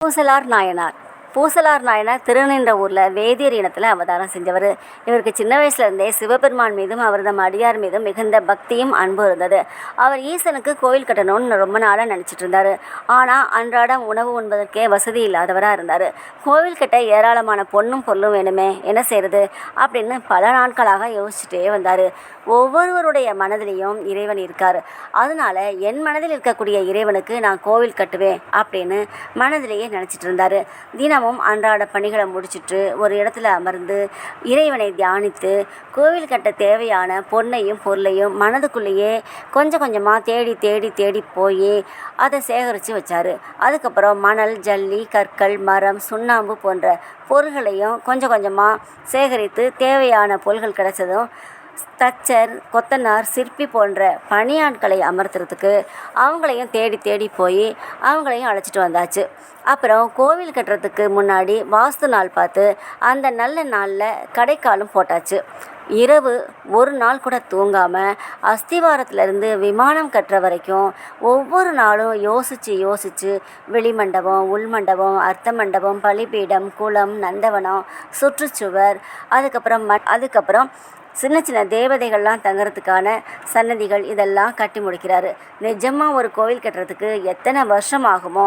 பூசலார் நாயனார். பூசலார் நாயனார் திருநின்றவூரில் வேதியர் இனத்தில் அவதாரம் செஞ்சவர். இவருக்கு சின்ன வயசுலேருந்தே சிவபெருமான் மீதும் அவரது அடியார் மீதும் மிகுந்த பக்தியும் அன்பு இருந்தது. அவர் ஈசனுக்கு கோயில் கட்டணும்னு ரொம்ப நாளாக நினச்சிட்டு இருந்தார். ஆனால் அன்றாடம் உணவு உண்பதற்கே வசதி இல்லாதவராக இருந்தார். கோவில் கட்ட ஏராளமான பொண்ணும் பொருளும் வேணுமே, என்ன செய்கிறது அப்படின்னு பல நாட்களாக யோசிச்சுட்டே வந்தார். ஒவ்வொருவருடைய மனதிலையும் இறைவன் இருக்கார். அதனால என் மனதில் இருக்கக்கூடிய இறைவனுக்கு நான் கோவில் கட்டுவேன் அப்படின்னு மனதிலேயே நினச்சிட்டு இருந்தார். தினமும் அன்றாட பணிகளை முடிச்சுட்டு ஒரு இடத்துல அமர்ந்து இறைவனை தியானித்து கோவில் கட்ட தேவையான பொன்னையும் பொருளையும் மனதுக்குள்ளேயே கொஞ்சம் கொஞ்சமாக தேடி தேடி தேடி போய் அதை சேகரித்து வச்சார். அதுக்கப்புறம் மணல், ஜல்லி, கற்கள், மரம், சுண்ணாம்பு போன்ற பொருள்களையும் கொஞ்சம் கொஞ்சமாக சேகரித்து தேவையான பொருள்கள் கிடைச்சதும் தச்சர், கொத்தனார், சிற்பி போன்ற பணியாட்களை அமர்த்துறதுக்கு அவங்களையும் தேடி தேடி போய் அவங்களையும் அழைச்சிட்டு வந்தாச்சு. அப்புறம் கோவில் கட்டுறதுக்கு முன்னாடி வாஸ்து நாள் பார்த்து அந்த நல்ல நாளில் கடைக்காலும் போட்டாச்சு. இரவு ஒரு நாள் கூட தூங்காமல் அஸ்திவாரத்திலேருந்து விமானம் கட்டுற வரைக்கும் ஒவ்வொரு நாளும் யோசித்து வெளிமண்டபம், உள்மண்டபம், அர்த்த மண்டபம், பலிபீடம், குளம், நந்தவனம், சுற்றுச்சுவர், அதுக்கப்புறம் சின்ன சின்ன தேவதைகள்லாம் தங்குறதுக்கான சன்னதிகள் இதெல்லாம் கட்டி முடிக்கிறாரு. நிஜமாக ஒரு கோவில் கட்டுறதுக்கு எத்தனை வருஷம் ஆகுமோ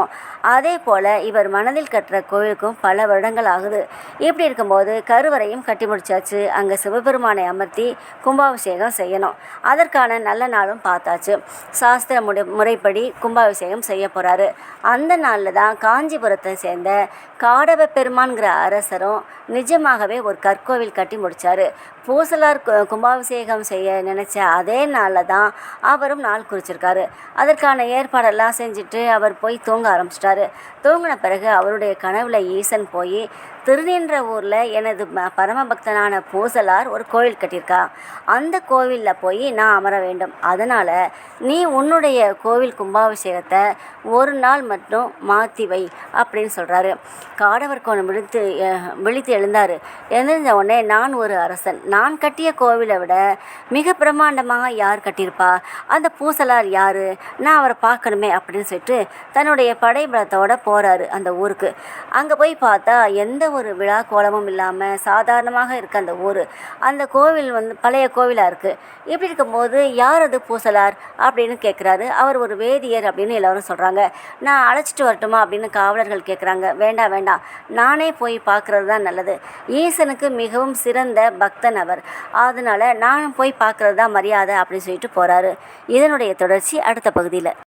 அதே போல் இவர் மனதில் கட்டுற கோவிலுக்கும் பல வருடங்கள் ஆகுது. இப்படி இருக்கும்போது கருவறையும் கட்டி முடிச்சாச்சு. அங்கே சிவபெருமானை அமர்த்தி கும்பாபிஷேகம் செய்யணும். அதற்கான நல்ல நாளும் பார்த்தாச்சு. சாஸ்திர முறைப்படி கும்பாபிஷேகம் செய்ய போகிறாரு. அந்த நாளில் தான் காஞ்சிபுரத்தை சேர்ந்த காடவ பெருமான்கிற அரசரும் நிஜமாகவே ஒரு கற்கோவில் கட்டி முடித்தார். பூசலார் கும்பாபிஷேகம் செய்ய நினச்ச அதே நாளில் தான் அவரும் நாள் குறிச்சிருக்காரு. அதற்கான ஏற்பாடெல்லாம் செஞ்சுட்டு அவர் போய் தூங்க ஆரம்பிச்சிட்டாரு. தூங்கின பிறகு அவருடைய கனவுல ஈசன் போய் திருநின்றவூரில் எனது பரமபக்தனான பூசலார் ஒரு கோவில் கட்டியிருக்கா, அந்த கோவிலில் போய் நான் அமர வேண்டும். அதனால் நீ உன்னுடைய கோவில் கும்பாபிஷேகத்தை ஒரு நாள் மட்டும் மாற்றி வை அப்படின்னு சொல்கிறாரு. காடவர் கோணம் விழித்து எழுந்தார். எழுந்த உடனே நான் ஒரு அரசன், நான் கட்டிய கோவிலை விட மிக பிரம்மாண்டமாக யார் கட்டியிருப்பா, அந்த பூசலார் யார், நான் அவரை பார்க்கணுமே அப்படின்னு சொல்லிட்டு தன்னுடைய படைபலத்தோடு போகிறாரு அந்த ஊருக்கு. அங்கே போய் பார்த்தா எந்த ஒரு விழா கோலமும் இல்லாமல் சாதாரணமாக இருக்க அந்த ஊர். அந்த கோவில் பழைய கோவிலாக இருக்குது. இப்படி இருக்கும்போது யார் அது பூசலார் அப்படின்னு கேட்குறாரு. அவர் ஒரு வேதியர் அப்படின்னு எல்லோரும் சொல்கிறாங்க. நான் அழைச்சிட்டு வரட்டுமா அப்படின்னு காவலர்கள் கேட்குறாங்க. வேண்டாம் வேண்டாம், நானே போய் பார்க்குறது தான் நல்லது. ஈசனுக்கு மிகவும் சிறந்த பக்தன் அவர், அதனால் நானும் போய் பார்க்குறது தான் மரியாதை அப்படின்னு சொல்லிட்டு போகிறாரு. இதனுடைய தொடர்ச்சி அடுத்த பகுதியில்.